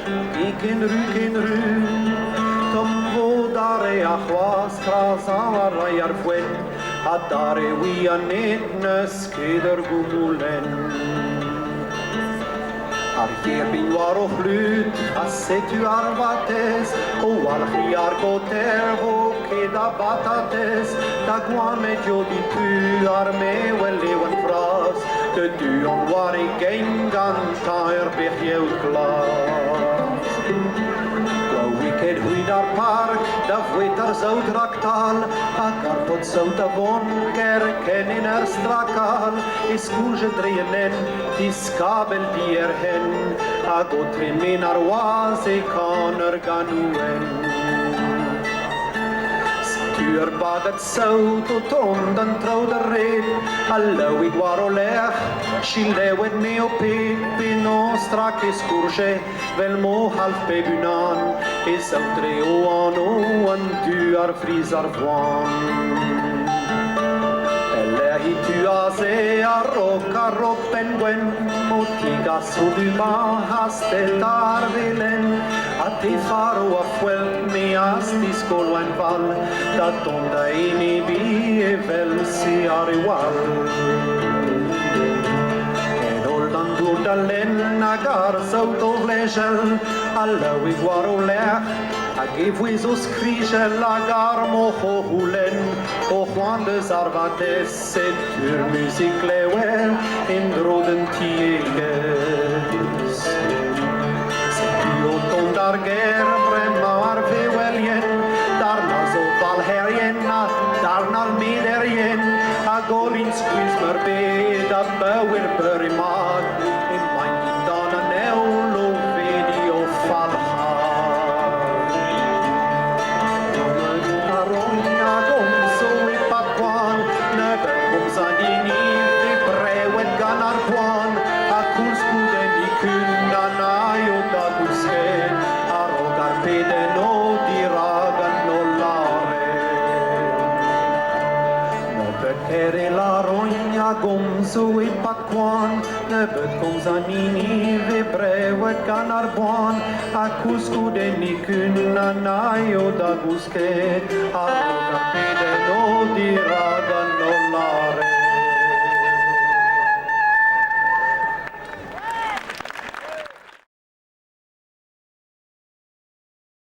Ikin ru, Dare a chwas kras a rai ar fwen a dare wi a net nes keder gulen ar hier bin war och lut a setu ar vates o al khiar goter vo keda batates da guame jo di tu ar me welle wan fras de tu on war I gengan taer bechjeu glas Weekend huid ar park, da fwyt ar zout ractal ac ar pot zout a von kerken in er strakal is koege dreien diskabel die er hen a gotrin min ar waze kan er ganuen Stuur bagat zout o tonden trouw de reed Hallo ik war o lech, si lewed me o pip in o strak is koege Wel mo half bebunan is outre o an tu ar fris ar voan Elehi tu a ze a rok penguen Motiga so du ma hastet ar vilen A te faro a fuel me astis colo en val Da tonda ini bi e vel si ar igual Dalen agar zout o vlegel Allo I war o lech A geef we zo skrigel agar mocho hulen O Juan de Zarvates et tur muziek lewel In droden tieges Se o ton dar gerbre maar veweljen Darna zo valherjen Darna mederjen A golin squeeze merbe Dat bouwer burimaat Gomso e pakwan, ne bet komzanini ve brewet kan arboan, a cuscu de nicun na naio da busque, a roga